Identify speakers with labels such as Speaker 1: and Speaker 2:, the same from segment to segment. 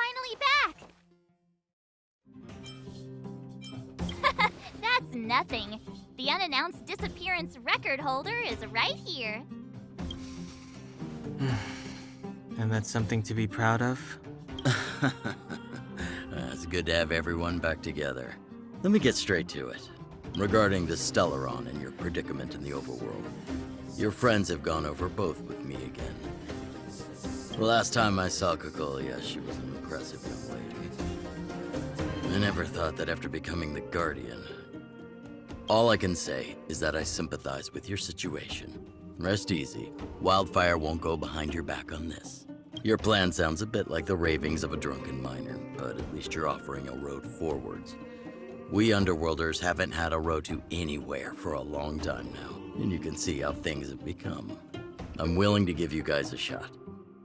Speaker 1: finally back! That's nothing. The unannounced disappearance record holder is right here.
Speaker 2: And that's something to be proud of?
Speaker 3: It's good to have everyone back together. Let me get straight to it. Regarding the Stellaron and your predicament in the overworld, your friends have gone over both with me again. The last time I saw Kokolia, she was an impressive young lady. I never thought that after becoming the Guardian. All I can say is that I sympathize with your situation. Rest easy. Wildfire won't go behind your back on this. Your plan sounds a bit like the ravings of a drunken miner, but at least you're offering a road forwards. We Underworlders haven't had a road to anywhere for a long time now, and you can see how things have become. I'm willing to give you guys a shot.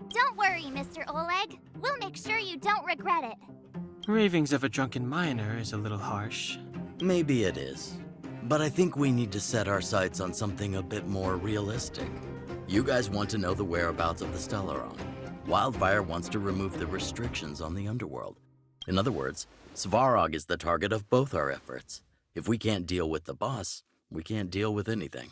Speaker 1: Don't worry, Mr. Oleg. We'll make sure you don't regret it.
Speaker 2: Ravings of a drunken miner is a little harsh.
Speaker 3: Maybe it is, but I think we need to set our sights on something a bit more realistic. You guys want to know the whereabouts of the Stellaron. Wildfire wants to remove the restrictions on the Underworld. In other words, Svarog is the target of both our efforts. If we can't deal with the boss, we can't deal with anything.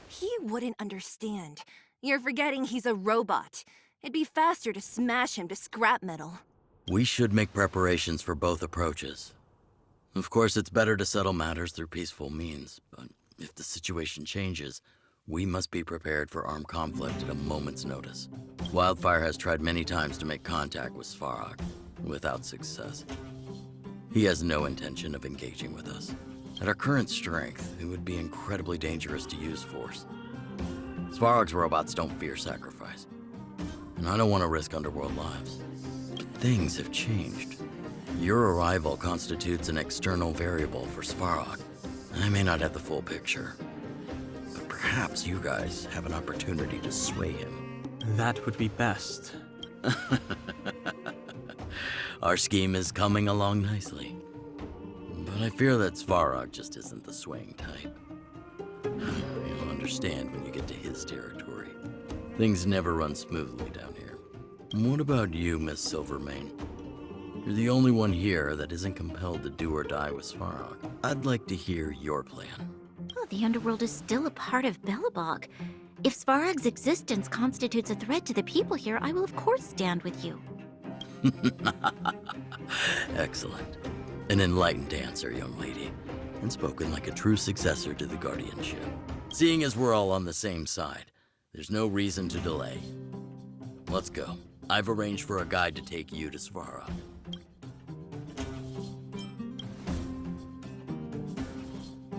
Speaker 4: He wouldn't understand. You're forgetting he's a robot. It'd be faster to smash him to scrap metal.
Speaker 3: We should make preparations for both approaches. Of course, it's better to settle matters through peaceful means, but if the situation changes, we must be prepared for armed conflict at a moment's notice. Wildfire has tried many times to make contact with Svarog, without success. He has no intention of engaging with us. At our current strength, it would be incredibly dangerous to use force. Svarog's robots don't fear sacrifice, and I don't want to risk Underworld lives. But things have changed. Your arrival constitutes an external variable for Svarog. I may not have the full picture, but perhaps you guys have an opportunity to sway him.
Speaker 2: That would be best.
Speaker 3: Our scheme is coming along nicely, but I fear that Svarog just isn't the swaying type. You'll understand when you get to his territory. Things never run smoothly down here. What about you, Miss Silvermane? You're the only one here that isn't compelled to do or die with Svarog. I'd like to hear your plan.
Speaker 5: Well, the Underworld is still a part of Belobog. If Svarog's existence constitutes a threat to the people here, I will of course stand with you.
Speaker 3: Excellent. An enlightened answer, young lady, and spoken like a true successor to the guardianship. Seeing as we're all on the same side, there's no reason to delay. Let's go. I've arranged for a guide to take you to Svarog.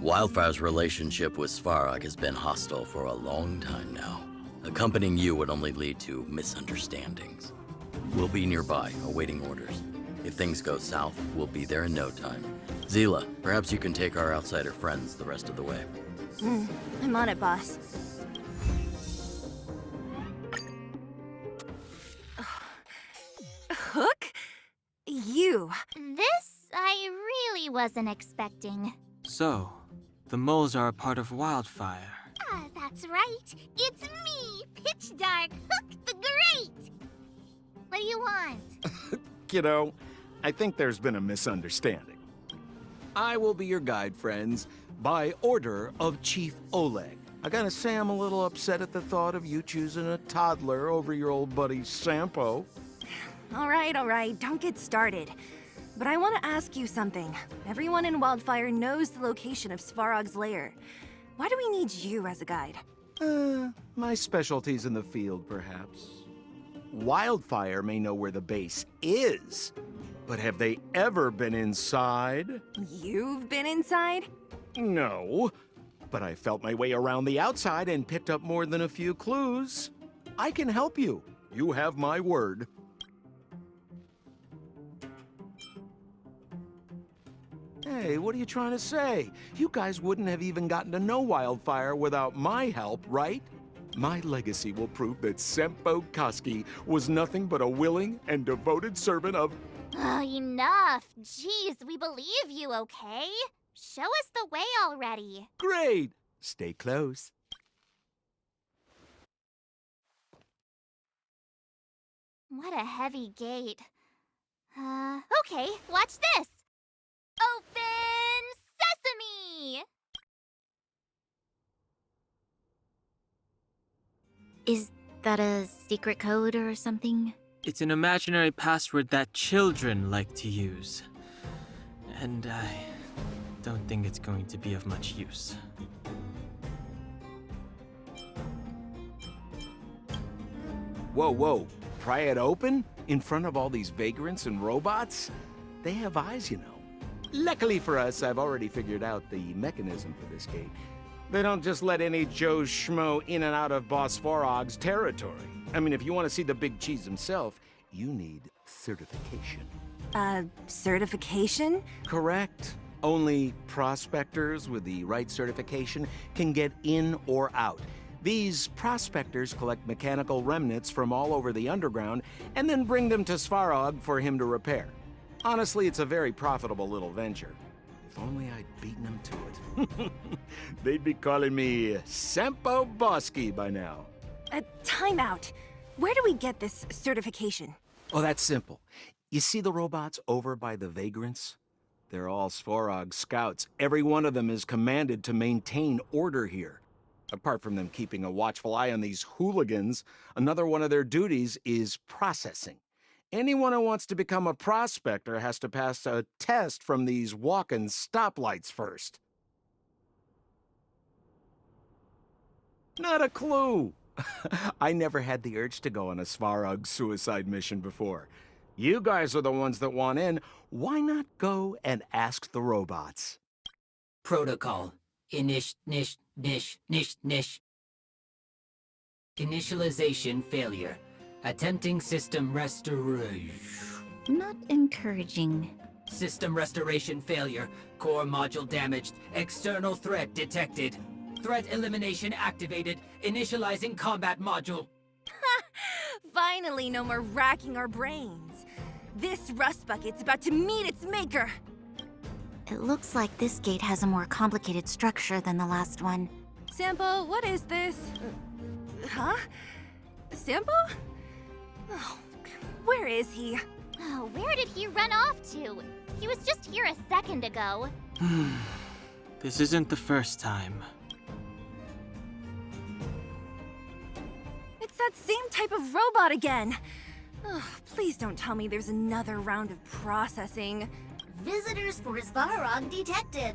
Speaker 3: Wildfire's relationship with Svarog has been hostile for a long time now. Accompanying you would only lead to misunderstandings. We'll be nearby, awaiting orders. If things go south, we'll be there in no time. Zila, perhaps you can take our outsider friends the rest of the way.
Speaker 4: I'm on it, boss. Hook? You.
Speaker 1: This I really wasn't expecting.
Speaker 2: So, the moles are a part of Wildfire.
Speaker 1: Ah, that's right. It's me, Pitch Dark Hook the Great. What do you want?
Speaker 6: Kiddo, I think there's been a misunderstanding. I will be your guide, friends, by order of Chief Oleg. I gotta say I'm a little upset at the thought of you choosing a toddler over your old buddy Sampo.
Speaker 4: All right, don't get started. But I want to ask you something. Everyone in Wildfire knows the location of Svarog's lair. Why do we need you as a guide?
Speaker 6: My specialty's in the field, perhaps. Wildfire may know where the base is, but have they ever been inside?
Speaker 4: You've been inside?
Speaker 6: No, but I felt my way around the outside and picked up more than a few clues. I can help you. You have my word. Hey, what are you trying to say? You guys wouldn't have even gotten to know Wildfire without my help, right? My legacy will prove that Sempo Koski was nothing but a willing and devoted servant of...
Speaker 1: Oh, enough. Jeez, we believe you, okay? Show us the way already.
Speaker 6: Great! Stay close.
Speaker 1: What a heavy gate. Okay, watch this. Open sesame!
Speaker 5: Is that a secret code or something?
Speaker 2: It's an imaginary password that children like to use. And I don't think it's going to be of much use.
Speaker 6: Whoa, whoa. Pry it open? In front of all these vagrants and robots? They have eyes, you know. Luckily for us, I've already figured out the mechanism for this gate. They don't just let any Joe Schmo in and out of Boss Farog's territory. I mean, if you want to see the big cheese himself, you need certification.
Speaker 4: Certification?
Speaker 6: Correct. Only prospectors with the right certification can get in or out. These prospectors collect mechanical remnants from all over the underground and then bring them to Svarog for him to repair. Honestly, it's a very profitable little venture. If only I'd beaten them to it. They'd be calling me Sempo Bosky by now.
Speaker 4: Time out. Where do we get this certification?
Speaker 6: Oh, that's simple. You see the robots over by the vagrants? They're all Svarog scouts. Every one of them is commanded to maintain order here. Apart from them keeping a watchful eye on these hooligans, another one of their duties is processing. Anyone who wants to become a prospector has to pass a test from these walking stoplights first. Not a clue. I never had the urge to go on a Svarog suicide mission before. You guys are the ones that want in. Why not go and ask the robots?
Speaker 7: Protocol. Nish. Initialization failure. Attempting system restoration.
Speaker 5: Not encouraging.
Speaker 7: System restoration failure. Core module damaged. External threat detected. Threat elimination activated. Initializing combat module.
Speaker 4: Finally, no more racking our brains. This rust bucket's about to meet its maker.
Speaker 5: It looks like this gate has a more complicated structure than the last one.
Speaker 4: Sampo, what is this? Huh? Sampo? Oh, where is he?
Speaker 1: Oh, where did he run off to? He was just here a second ago.
Speaker 2: This isn't the first time.
Speaker 4: It's that same type of robot again. Oh, please don't tell me there's another round of processing.
Speaker 8: Visitors for Svarog detected.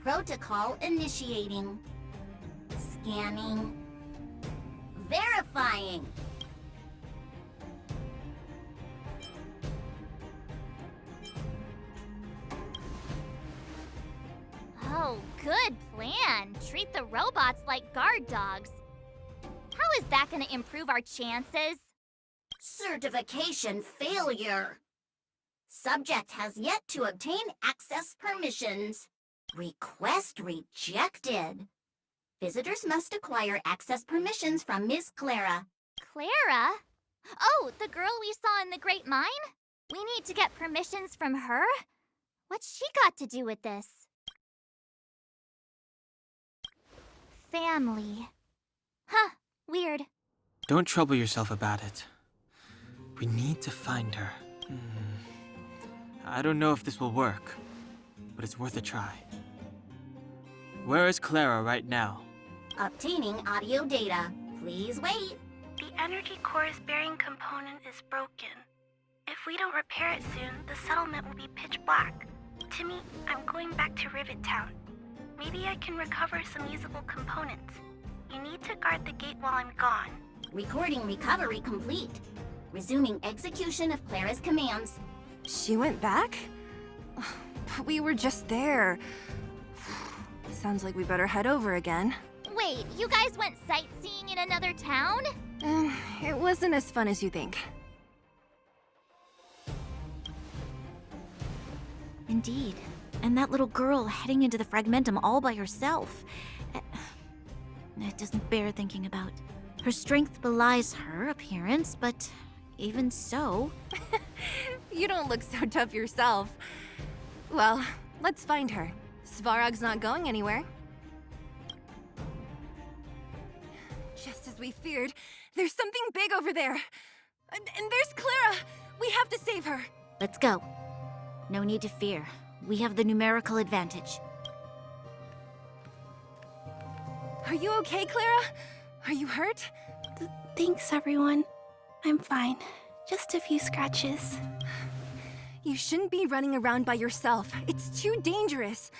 Speaker 8: Protocol initiating. Scanning. Verifying.
Speaker 1: Oh, good plan. Treat the robots like guard dogs. How is that gonna improve our chances?
Speaker 8: Certification failure. Subject has yet to obtain access permissions. Request rejected. Visitors must acquire access permissions from Miss Clara.
Speaker 1: Clara? Oh, the girl we saw in the Great Mine? We need to get permissions from her? What's she got to do with this? Family. Huh, weird.
Speaker 2: Don't trouble yourself about it. We need to find her. I don't know if this will work, but it's worth a try. Where is Clara right now?
Speaker 8: Obtaining audio data. Please wait.
Speaker 9: The energy core's bearing component is broken. If we don't repair it soon, the settlement will be pitch black. Timmy, I'm going back to Rivet Town. Maybe I can recover some usable components. You need to guard the gate while I'm gone.
Speaker 8: Recording recovery complete. Resuming execution of Clara's commands.
Speaker 4: She went back? We were just there. Sounds like we better head over again.
Speaker 1: Wait, you guys went sightseeing in another town?
Speaker 4: It wasn't as fun as you think.
Speaker 5: Indeed. And that little girl heading into the Fragmentum all by herself. It doesn't bear thinking about. Her strength belies her appearance, but even so...
Speaker 4: You don't look so tough yourself. Well, let's find her. Svarog's not going anywhere. Just as we feared, there's something big over there. And there's Clara! We have to save her!
Speaker 5: Let's go. No need to fear. We have the numerical advantage.
Speaker 4: Are you okay, Clara? Are you hurt?
Speaker 10: Thanks, everyone. I'm fine. Just a few scratches.
Speaker 4: You shouldn't be running around by yourself. It's too dangerous.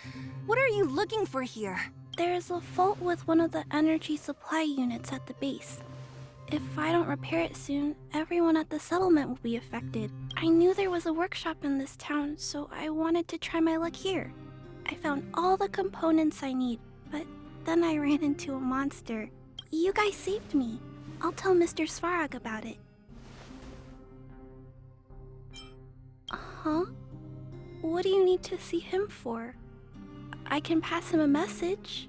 Speaker 4: What are you looking for here?
Speaker 10: There's a fault with one of the energy supply units at the base. If I don't repair it soon, everyone at the settlement will be affected. I knew there was a workshop in this town, so I wanted to try my luck here. I found all the components I need, but then I ran into a monster. You guys saved me. I'll tell Mr. Svarog about it. Huh? What do you need to see him for? I can pass him a message.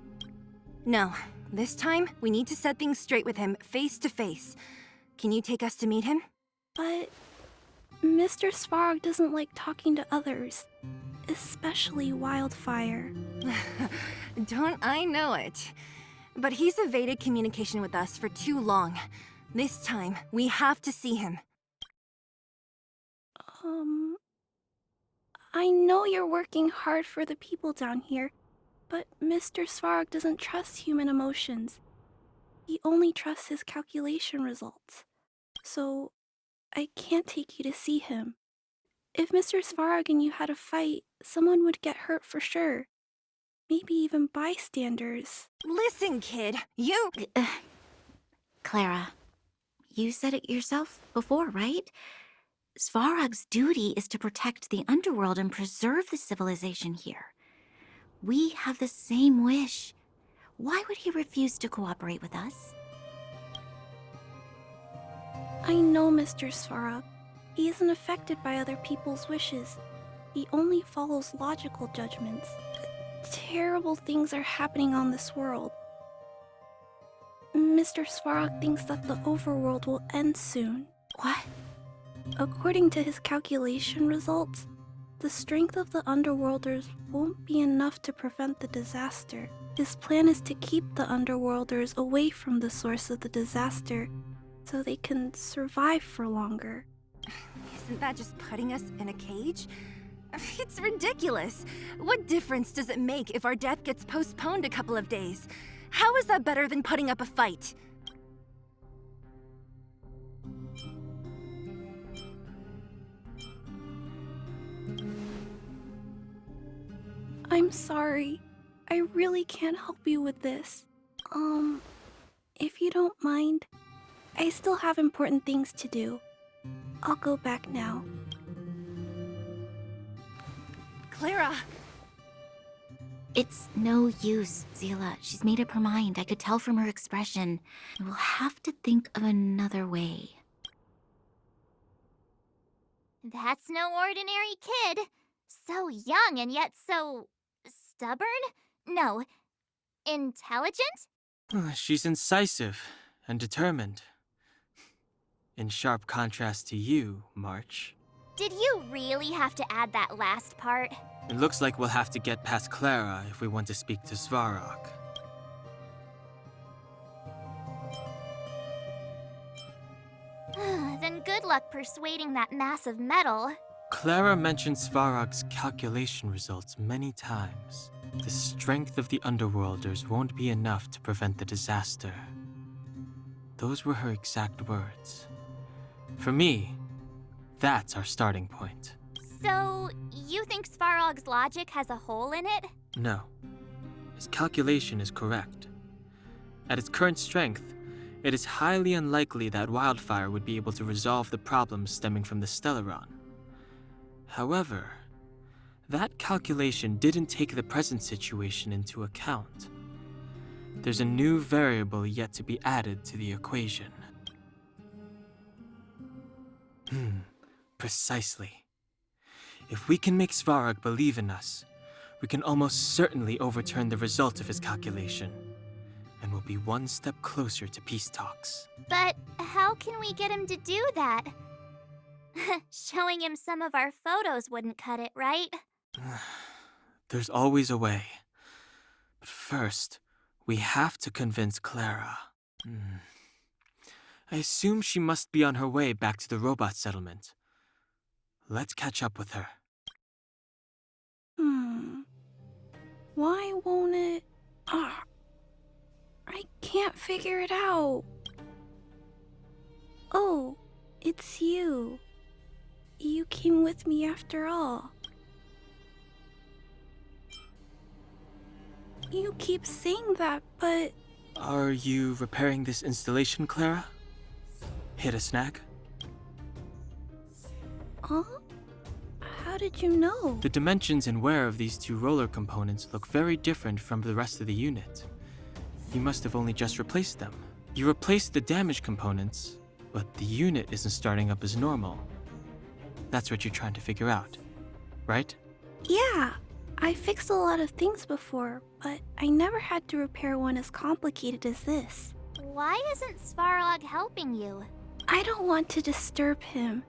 Speaker 4: No. This time, we need to set things straight with him, face to face. Can you take us to meet him?
Speaker 10: But Mr. Svarog doesn't like talking to others, especially Wildfire.
Speaker 4: Don't I know it? But he's evaded communication with us for too long. This time, we have to see him.
Speaker 10: I know you're working hard for the people down here, but Mr. Svarog doesn't trust human emotions. He only trusts his calculation results. So, I can't take you to see him. If Mr. Svarog and you had a fight, someone would get hurt for sure. Maybe even bystanders.
Speaker 4: Listen, kid, you...
Speaker 5: Clara, you said it yourself before, right? Svarog's duty is to protect the underworld and preserve the civilization here. We have the same wish. Why would he refuse to cooperate with us?
Speaker 10: I know Mr. Svarog. He isn't affected by other people's wishes. He only follows logical judgments. Terrible things are happening on this world. Mr. Svarog thinks that the overworld will end soon.
Speaker 5: What?
Speaker 10: According to his calculation results, the strength of the Underworlders won't be enough to prevent the disaster. His plan is to keep the Underworlders away from the source of the disaster so they can survive for longer.
Speaker 4: Isn't that just putting us in a cage? It's ridiculous. What difference does it make if our death gets postponed a couple of days? How is that better than putting up a fight?
Speaker 10: I'm sorry. I really can't help you with this. If you don't mind, I still have important things to do. I'll go back now.
Speaker 4: Clara!
Speaker 5: It's no use, Zila. She's made up her mind. I could tell from her expression. We'll have to think of another way.
Speaker 1: That's no ordinary kid. So young and yet so... stubborn? No. Intelligent?
Speaker 2: She's incisive and determined. In sharp contrast to you, March.
Speaker 1: Did you really have to add that last part?
Speaker 2: It looks like we'll have to get past Clara if we want to speak to Svarog.
Speaker 1: Then good luck persuading that mass of metal.
Speaker 2: Clara mentioned Svarog's calculation results many times. The strength of the Underworlders won't be enough to prevent the disaster. Those were her exact words. For me, that's our starting point.
Speaker 1: So, you think Svarog's logic has a hole in it?
Speaker 2: No. His calculation is correct. At its current strength, it is highly unlikely that Wildfire would be able to resolve the problems stemming from the Stellaron. However, that calculation didn't take the present situation into account. There's a new variable yet to be added to the equation. Precisely. If we can make Svarog believe in us, we can almost certainly overturn the result of his calculation, and we'll be one step closer to peace talks.
Speaker 1: But how can we get him to do that? Showing him some of our photos wouldn't cut it, right?
Speaker 2: There's always a way. But first, we have to convince Clara. I assume she must be on her way back to the robot settlement. Let's catch up with her.
Speaker 10: Why won't it... Ah, I can't figure it out. Oh, it's you. You came with me after all. You keep saying that, but...
Speaker 2: Are you repairing this installation, Clara? Hit a snag?
Speaker 10: Huh? How did you know?
Speaker 2: The dimensions and wear of these two roller components look very different from the rest of the unit. You must have only just replaced them. You replaced the damaged components, but the unit isn't starting up as normal. That's what you're trying to figure out, right?
Speaker 10: Yeah, I fixed a lot of things before, but I never had to repair one as complicated as this.
Speaker 1: Why isn't Svarog helping you?
Speaker 10: I don't want to disturb him.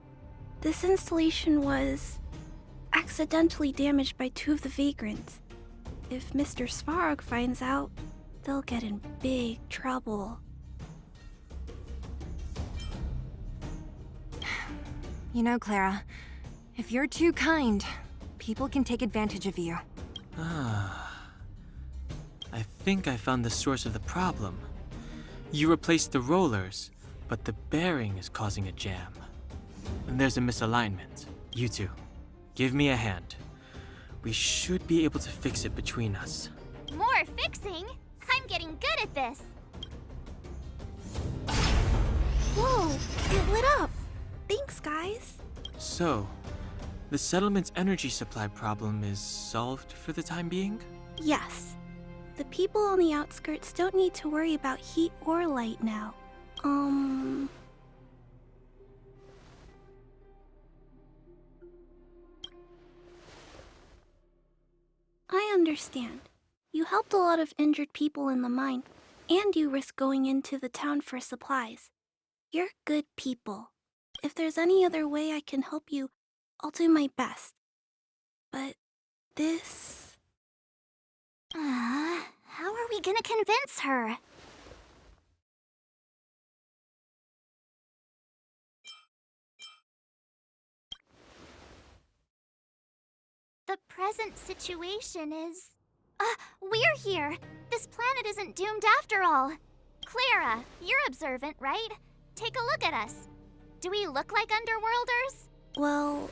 Speaker 10: This installation was accidentally damaged by two of the vagrants. If Mr. Svarog finds out, they'll get in big trouble.
Speaker 4: You know, Clara, if you're too kind, people can take advantage of you.
Speaker 2: I think I found the source of the problem. You replaced the rollers, but the bearing is causing a jam. And there's a misalignment. You two, give me a hand. We should be able to fix it between us.
Speaker 1: More fixing? I'm getting good at this.
Speaker 10: Whoa, it lit up! Thanks, guys.
Speaker 2: So, the settlement's energy supply problem is solved for the time being?
Speaker 10: Yes. The people on the outskirts don't need to worry about heat or light now. I understand. You helped a lot of injured people in the mine, and you risked going into the town for supplies. You're good people. If there's any other way I can help you, I'll do my best. But this...
Speaker 1: How are we gonna convince her? The present situation is... we're here! This planet isn't doomed after all! Clara, you're observant, right? Take a look at us. Do we look like Underworlders?
Speaker 10: Well...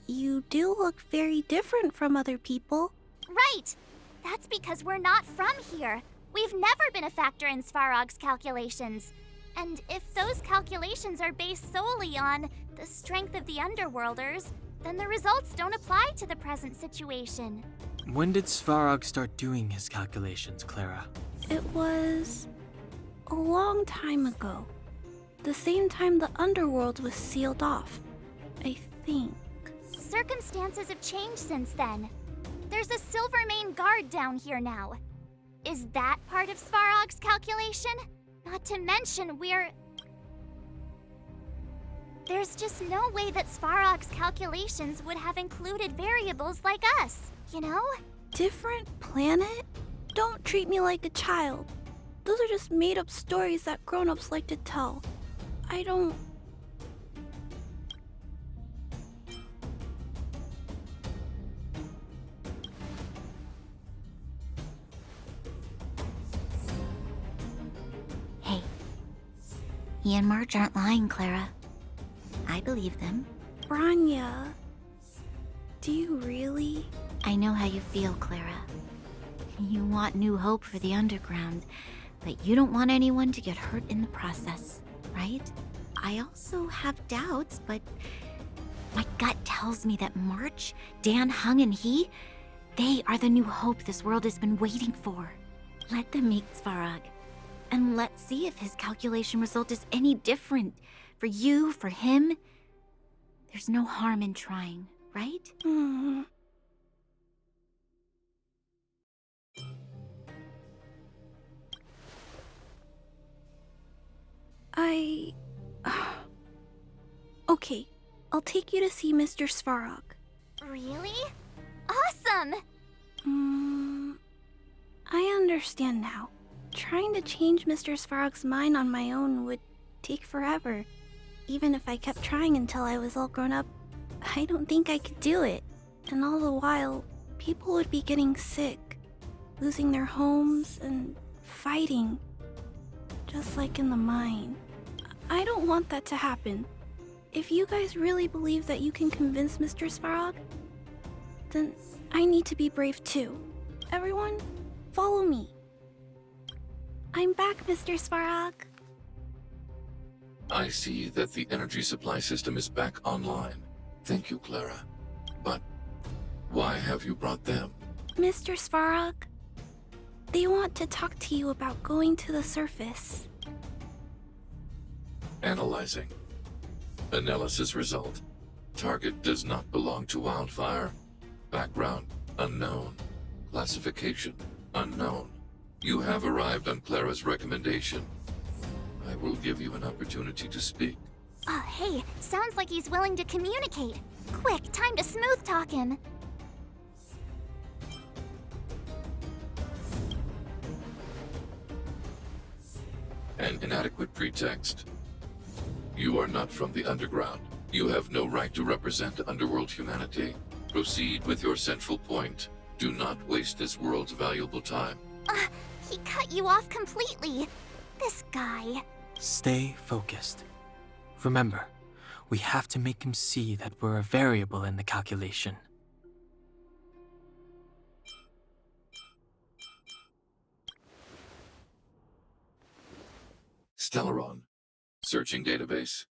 Speaker 10: You do look very different from other people.
Speaker 1: Right! That's because we're not from here. We've never been a factor in Svarog's calculations. And if those calculations are based solely on the strength of the Underworlders, then the results don't apply to the present situation.
Speaker 2: When did Svarog start doing his calculations, Clara?
Speaker 10: It was... a long time ago. The same time the Underworld was sealed off, I think.
Speaker 1: Circumstances have changed since then. There's a Silvermane guard down here now. Is that part of Svarog's calculation? Not to mention There's just no way that Svarog's calculations would have included variables like us, you know?
Speaker 10: Different planet? Don't treat me like a child. Those are just made-up stories that grown-ups like to tell. I don't...
Speaker 5: Hey, he and Marge aren't lying, Clara. I believe them.
Speaker 10: Branya... Do you really?
Speaker 5: I know how you feel, Clara. You want new hope for the underground, but you don't want anyone to get hurt in the process, right? I also have doubts, but my gut tells me that March, Dan Hung, and they are the new hope this world has been waiting for. Let them meet Svarog, and let's see if his calculation result is any different. For you, for him, there's no harm in trying, right?
Speaker 10: Okay, I'll take you to see Mr. Svarog.
Speaker 1: Really? Awesome!
Speaker 10: I understand now. trying to change Mr. Svarog's mind on my own would take forever. Even if I kept trying until I was all grown up, I don't think I could do it. And all the while, people would be getting sick, losing their homes, and fighting. Just like in the mine. I don't want that to happen. If you guys really believe that you can convince Mr. Svarog, then I need to be brave too. Everyone, follow me. I'm back, Mr. Svarog.
Speaker 11: I see that the energy supply system is back online. Thank you, Clara. But why have you brought them?
Speaker 10: Mr. Svarog, they want to talk to you about going to the surface.
Speaker 11: Analyzing. Analysis result. Target does not belong to Wildfire. Background unknown. Classification unknown. You have arrived on Clara's recommendation. I will give you an opportunity to speak.
Speaker 1: Oh, hey, sounds like he's willing to communicate. Quick, time to smooth talk him.
Speaker 11: An inadequate pretext. You are not from the underground. You have no right to represent underworld humanity. Proceed with your central point. Do not waste this world's valuable time.
Speaker 1: He cut you off completely. This guy.
Speaker 2: Stay focused. Remember, we have to make him see that we're a variable in the calculation.
Speaker 11: Stellaron. Searching database.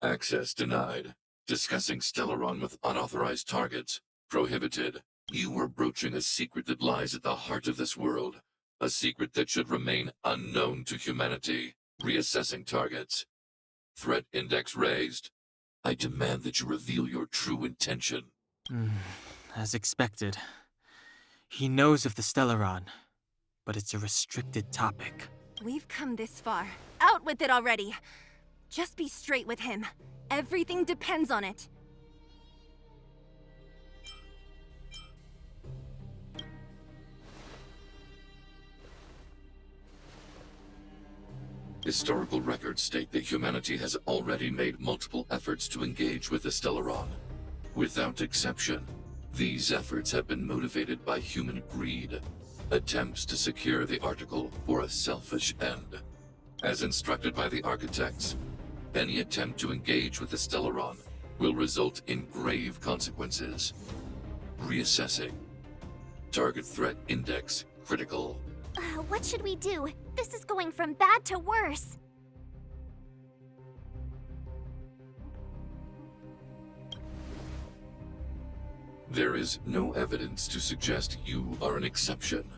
Speaker 11: Access denied. Discussing Stellaron with unauthorized targets. Prohibited. You are broaching a secret that lies at the heart of this world. A secret that should remain unknown to humanity. Reassessing targets. Threat index raised. I demand that you reveal your true intention.
Speaker 2: As expected. He knows of the Stellaron, but it's a restricted topic.
Speaker 4: We've come this far. Out with it already. Just be straight with him. Everything depends on it.
Speaker 11: Historical records state that humanity has already made multiple efforts to engage with the Stellaron. Without exception, these efforts have been motivated by human greed, attempts to secure the article for a selfish end. As instructed by the architects, any attempt to engage with the Stellaron will result in grave consequences. Reassessing. Target threat index critical.
Speaker 1: What should we do? This is going from bad to worse.
Speaker 11: There is no evidence to suggest you are an exception.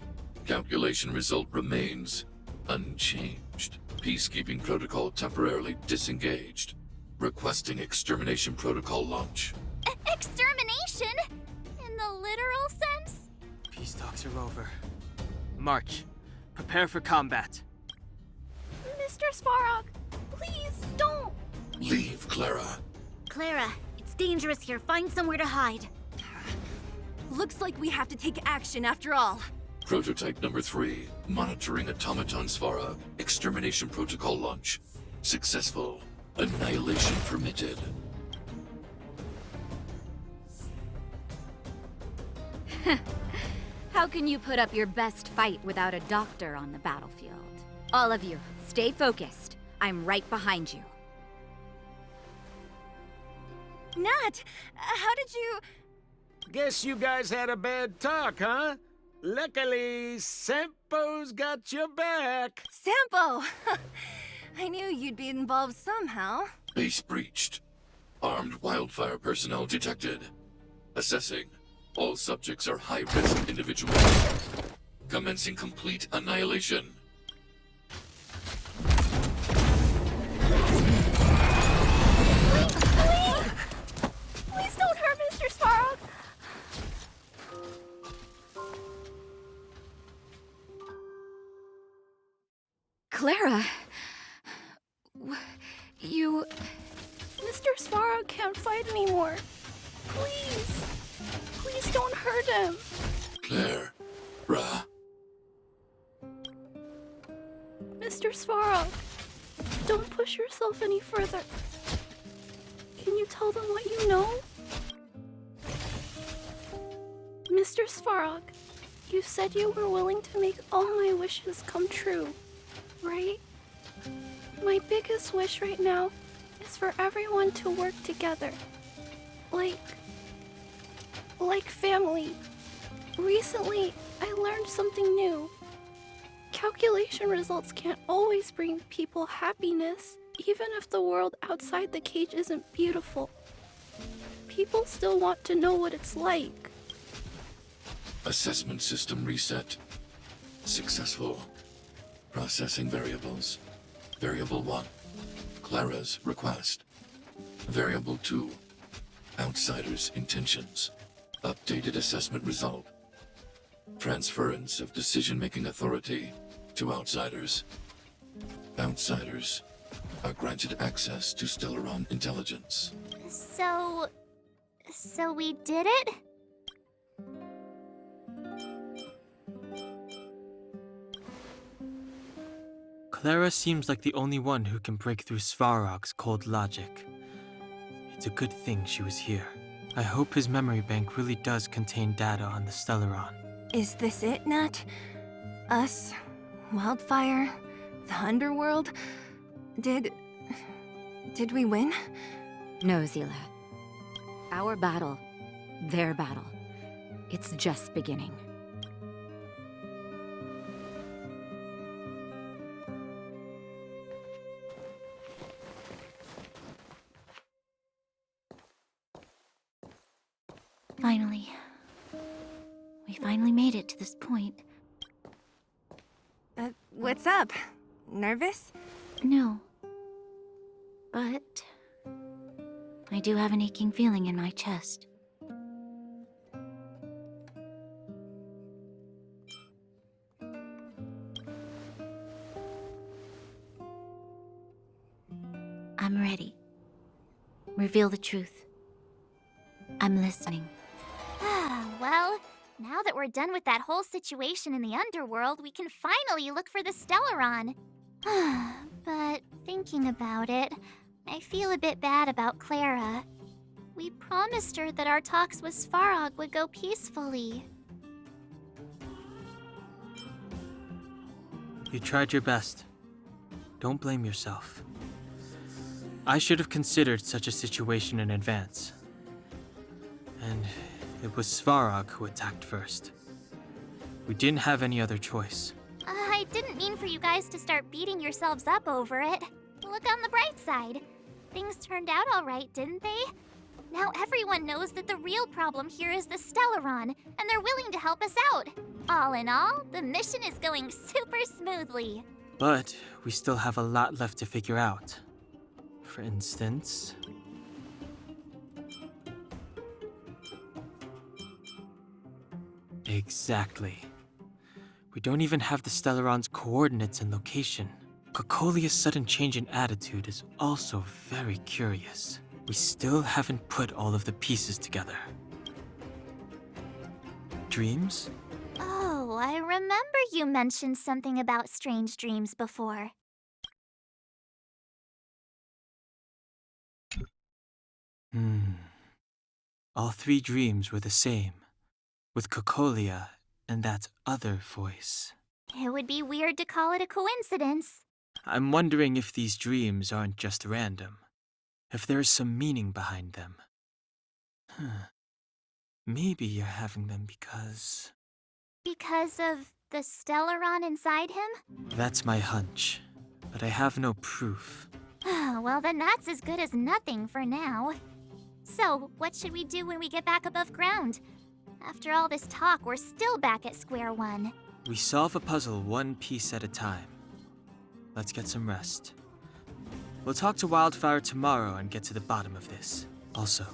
Speaker 11: Calculation result remains unchanged. Peacekeeping protocol temporarily disengaged. Requesting extermination protocol launch.
Speaker 1: Extermination? In the literal sense?
Speaker 2: Peace talks are over. March. Prepare for combat.
Speaker 10: Mr. Svarog, please don't.
Speaker 11: Leave, Clara.
Speaker 5: Clara, it's dangerous here. Find somewhere to hide.
Speaker 4: Looks like we have to take action after all.
Speaker 11: Prototype number 3. Monitoring automaton Svarog. Extermination protocol launch. Successful. Annihilation permitted.
Speaker 12: How can you put up your best fight without a doctor on the battlefield? All of you, stay focused. I'm right behind you.
Speaker 4: Nat, how did you...
Speaker 6: Guess you guys had a bad talk, huh? Luckily, Sampo's got your back.
Speaker 4: Sampo! I knew you'd be involved somehow.
Speaker 11: Base breached. Armed wildfire personnel detected. Assessing. All subjects are high-risk individuals. Commencing complete annihilation.
Speaker 10: Please don't hurt Mr. Svarog.
Speaker 12: Clara... You...
Speaker 10: Mr. Svarog can't fight anymore. Please. Please don't hurt him.
Speaker 11: Clara.
Speaker 10: Mr. Svarog, don't push yourself any further. Can you tell them what you know? Mr. Svarog, you said you were willing to make all my wishes come true, right? My biggest wish right now is for everyone to work together. Like family. Recently, I learned something new. Calculation results can't always bring people happiness, even if the world outside the cage isn't beautiful. People still want to know what it's like.
Speaker 11: Assessment system reset. Successful. Processing variables. Variable 1. Clara's request. Variable 2. Outsider's intentions. Updated assessment result. Transference of decision-making authority to outsiders. Outsiders are granted access to Stellaron intelligence.
Speaker 1: So we did it?
Speaker 2: Clara seems like the only one who can break through Svarog's cold logic. It's a good thing she was here. I hope his memory bank really does contain data on the Stellaron.
Speaker 4: Is this it, Nat? Us? Wildfire? The underworld? Did we win?
Speaker 12: No, Zila. Our battle, their battle, it's just beginning.
Speaker 5: Finally. We finally made it to this point.
Speaker 4: What's up? Nervous?
Speaker 5: No. But I do have an aching feeling in my chest. I'm ready. Reveal the truth. I'm listening.
Speaker 1: Well, now that we're done with that whole situation in the underworld, we can finally look for the Stellaron. But thinking about it, I feel a bit bad about Clara. We promised her that our talks with Svarog would go peacefully.
Speaker 2: You tried your best. Don't blame yourself. I should have considered such a situation in advance. And it was Svarog who attacked first. We didn't have any other choice.
Speaker 1: I didn't mean for you guys to start beating yourselves up over it. Look on the bright side. Things turned out all right, didn't they? Now everyone knows that the real problem here is the Stellaron, and they're willing to help us out. All in all, the mission is going super smoothly.
Speaker 2: But we still have a lot left to figure out. For instance... Exactly. We don't even have the Stellaron's coordinates and location. Cocolia's sudden change in attitude is also very curious. We still haven't put all of the pieces together. Dreams?
Speaker 1: Oh, I remember you mentioned something about strange dreams before.
Speaker 2: All three dreams were the same, with Cocolia and that other voice.
Speaker 1: It would be weird to call it a coincidence.
Speaker 2: I'm wondering if these dreams aren't just random, if there is some meaning behind them. Maybe you're having them because...
Speaker 1: Because of the Stellaron inside him?
Speaker 2: That's my hunch, but I have no proof.
Speaker 1: Well, then that's as good as nothing for now. So, what should we do when we get back above ground? After all this talk, we're still back at square one.
Speaker 2: We solve a puzzle one piece at a time. Let's get some rest. We'll talk to Wildfire tomorrow and get to the bottom of this. Also,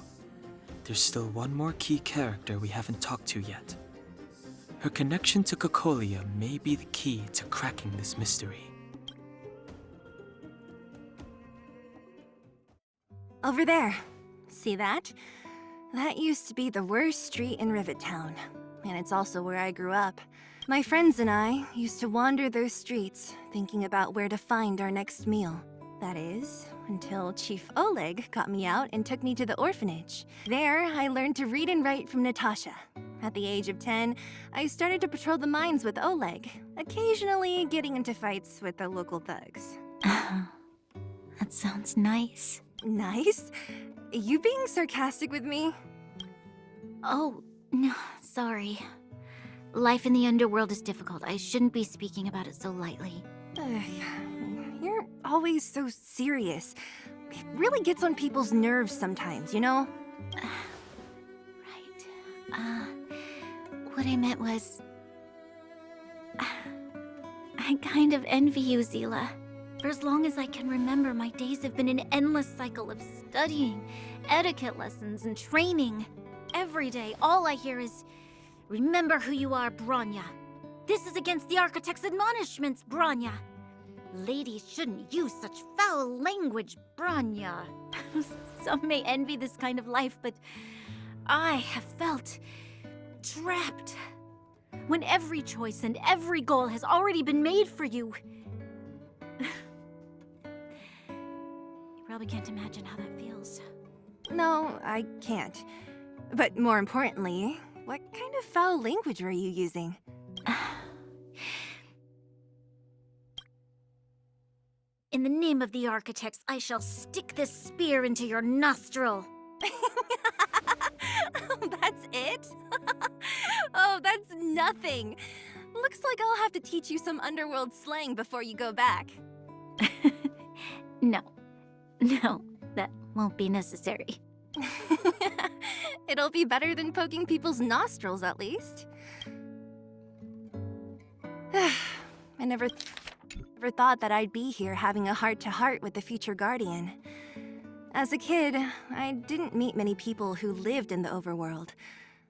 Speaker 2: there's still one more key character we haven't talked to yet. Her connection to Cocolia may be the key to cracking this mystery.
Speaker 4: Over there. See that? That used to be the worst street in Rivet Town. and it's also where I grew up. My friends and I used to wander those streets, thinking about where to find our next meal. That is, until Chief Oleg got me out and took me to the orphanage. There, I learned to read and write from Natasha. At the age of 10, I started to patrol the mines with Oleg, occasionally getting into fights with the local thugs.
Speaker 5: That sounds nice.
Speaker 4: Nice? You being sarcastic with me?
Speaker 5: Oh, no, sorry. Life in the underworld is difficult. I shouldn't be speaking about it so lightly.
Speaker 4: You're always so serious. It really gets on people's nerves sometimes, you know?
Speaker 5: Right. What I meant was... I kind of envy you, Zila. For as long as I can remember, my days have been an endless cycle of studying, etiquette lessons, and training. Every day, all I hear is, "Remember who you are, Bronya. This is against the Architect's admonishments, Bronya. Ladies shouldn't use such foul language, Bronya." Some may envy this kind of life, but I have felt trapped. When every choice and every goal has already been made for you. You probably can't imagine how that feels.
Speaker 4: No, I can't. But more importantly, what kind of foul language were you using?
Speaker 5: In the name of the Architects, I shall stick this spear into your nostril.
Speaker 4: That's it? Oh, that's nothing. Looks like I'll have to teach you some underworld slang before you go back.
Speaker 5: No, that won't be necessary.
Speaker 4: It'll be better than poking people's nostrils, at least. I never thought that I'd be here having a heart-to-heart with the future Guardian. As a kid, I didn't meet many people who lived in the overworld.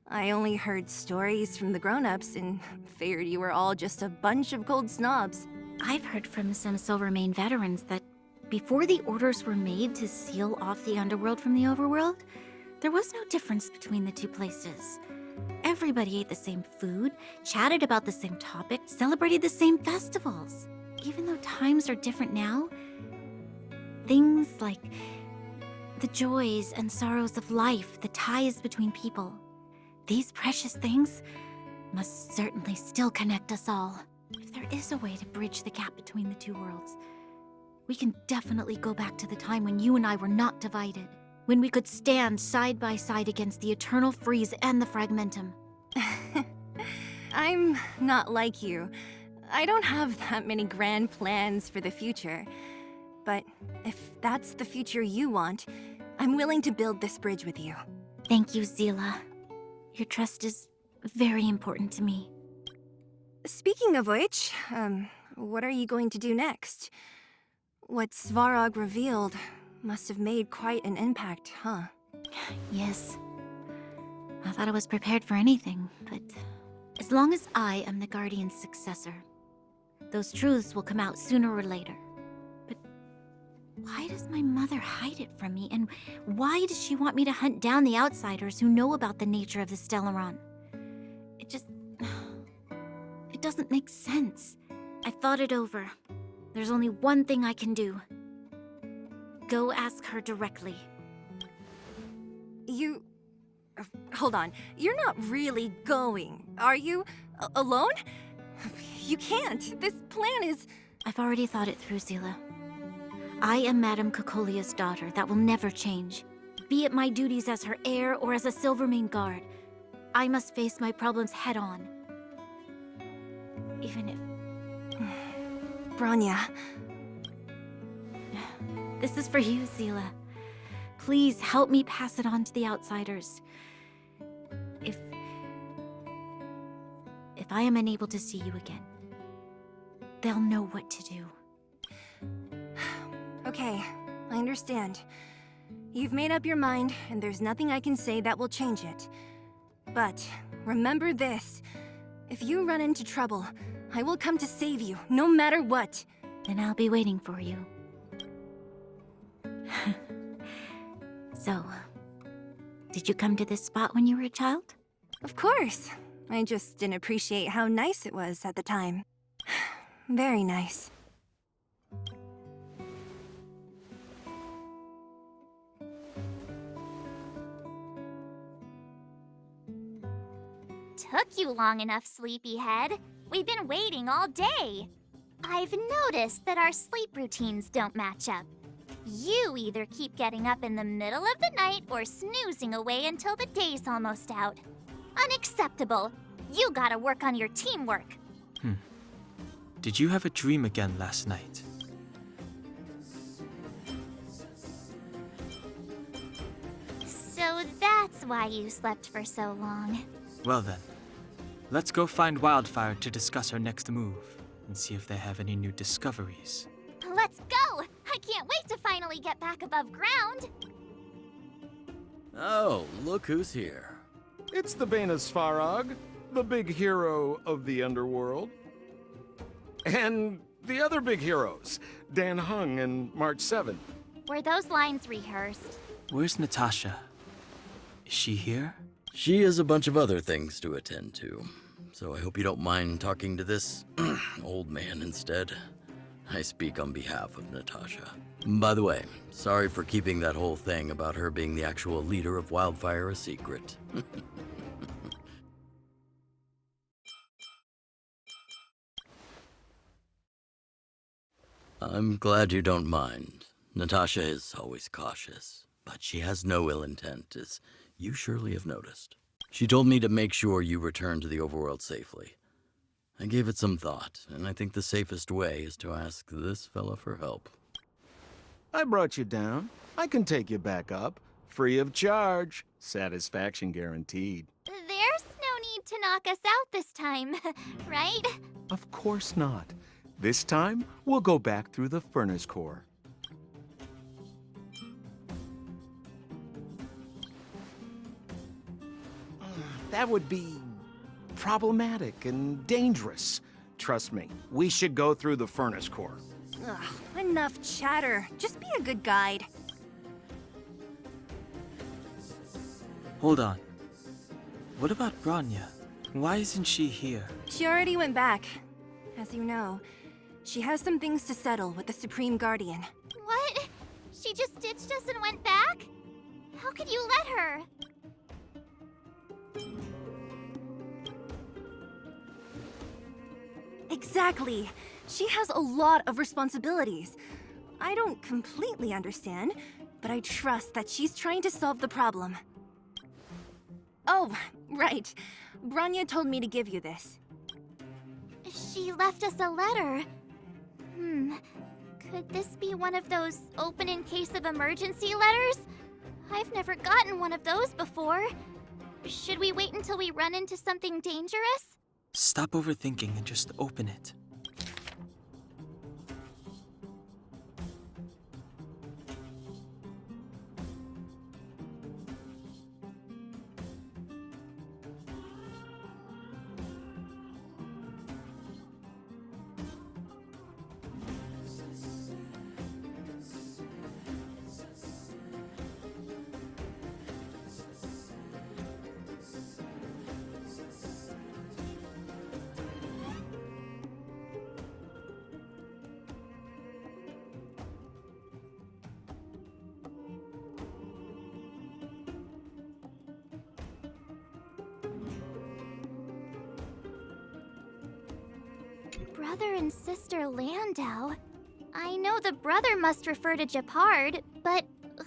Speaker 4: I only heard stories from the grown-ups and figured you were all just a bunch of cold snobs.
Speaker 5: I've heard from some Silvermane veterans that before the orders were made to seal off the underworld from the overworld, there was no difference between the two places. Everybody ate the same food, chatted about the same topics, celebrated the same festivals. Even though times are different now, things like the joys and sorrows of life, the ties between people, these precious things must certainly still connect us all. If there is a way to bridge the gap between the two worlds, we can definitely go back to the time when you and I were not divided, when we could stand side by side against the Eternal Freeze and the Fragmentum.
Speaker 4: I'm not like you. I don't have that many grand plans for the future. But if that's the future you want, I'm willing to build this bridge with you.
Speaker 5: Thank you, Zila. Your trust is very important to me.
Speaker 4: Speaking of which, what are you going to do next? What Svarog revealed must have made quite an impact, huh?
Speaker 5: Yes. I thought I was prepared for anything, but as long as I am the Guardian's successor, those truths will come out sooner or later. But why does my mother hide it from me, and why does she want me to hunt down the outsiders who know about the nature of the Stellaron? It doesn't make sense. I thought it over. There's only one thing I can do. Go ask her directly.
Speaker 4: You... Hold on. You're not really going, are you? Alone? You can't. This plan is...
Speaker 5: I've already thought it through, Zila. I am Madame Cocolia's daughter. That will never change. Be it my duties as her heir or as a Silvermane guard, I must face my problems head-on. Even if...
Speaker 4: Bronya.
Speaker 5: This is for you, Zila. Please help me pass it on to the outsiders. If I am unable to see you again, they'll know what to do.
Speaker 4: Okay, I understand. You've made up your mind, and there's nothing I can say that will change it. But remember this. If you run into trouble, I will come to save you, no matter what.
Speaker 5: Then I'll be waiting for you. So, did you come to this spot when you were a child?
Speaker 4: Of course. I just didn't appreciate how nice it was at the time. Very nice.
Speaker 1: Took you long enough, sleepyhead. We've been waiting all day. I've noticed that our sleep routines don't match up. You either keep getting up in the middle of the night or snoozing away until the day's almost out. Unacceptable. You gotta work on your teamwork.
Speaker 2: Did you have a dream again last night?
Speaker 1: So that's why you slept for so long.
Speaker 2: Well then, let's go find Wildfire to discuss our next move and see if they have any new discoveries.
Speaker 1: Let's go! I can't wait to finally get back above ground.
Speaker 3: Oh, look who's here.
Speaker 6: It's the Bane of Svarog, the big hero of the underworld. And the other big heroes, Dan Hung and March 7th.
Speaker 1: Were those lines rehearsed?
Speaker 2: Where's Natasha? Is she here?
Speaker 3: She has a bunch of other things to attend to, so I hope you don't mind talking to this old man instead. I speak on behalf of Natasha. By the way, sorry for keeping that whole thing about her being the actual leader of Wildfire a secret. I'm glad you don't mind. Natasha is always cautious, but she has no ill intent, as you surely have noticed. She told me to make sure you return to the overworld safely. I gave it some thought, and I think the safest way is to ask this fella for help.
Speaker 6: I brought you down. I can take you back up. Free of charge. Satisfaction guaranteed.
Speaker 1: There's no need to knock us out this time, right?
Speaker 6: Of course not. This time, we'll go back through the furnace core. That would be problematic and dangerous. Trust me, we should go through the furnace core.
Speaker 4: Ugh, enough chatter. Just be a good guide.
Speaker 2: Hold on. What about Branya? Why isn't she here?
Speaker 4: She already went back. As you know, she has some things to settle with the Supreme Guardian.
Speaker 1: What? She just ditched us and went back? How could you let her?
Speaker 4: Exactly. She has a lot of responsibilities. I don't completely understand, but I trust that she's trying to solve the problem. Oh, right. Branya told me to give you this.
Speaker 1: She left us a letter. Could this be one of those open in case of emergency letters? I've never gotten one of those before. Should we wait until we run into something dangerous?
Speaker 2: Stop overthinking and just open it.
Speaker 1: Brother and sister Landau. I know the brother must refer to Japard, but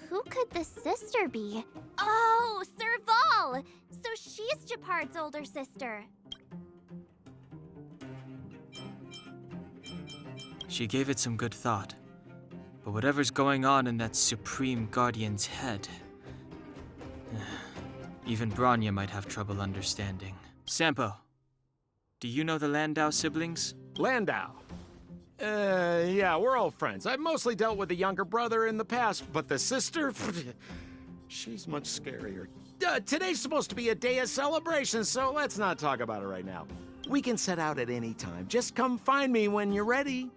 Speaker 1: who could the sister be? Oh, Serval! So she's Japard's older sister.
Speaker 2: She gave it some good thought. But whatever's going on in that Supreme Guardian's head, even Branya might have trouble understanding. Sampo, do you know the Landau siblings?
Speaker 6: Landau. Yeah, we're all friends. I've mostly dealt with the younger brother in the past, but the sister, she's much scarier. Today's supposed to be a day of celebration, so let's not talk about it right now. We can set out at any time. Just come find me when you're ready.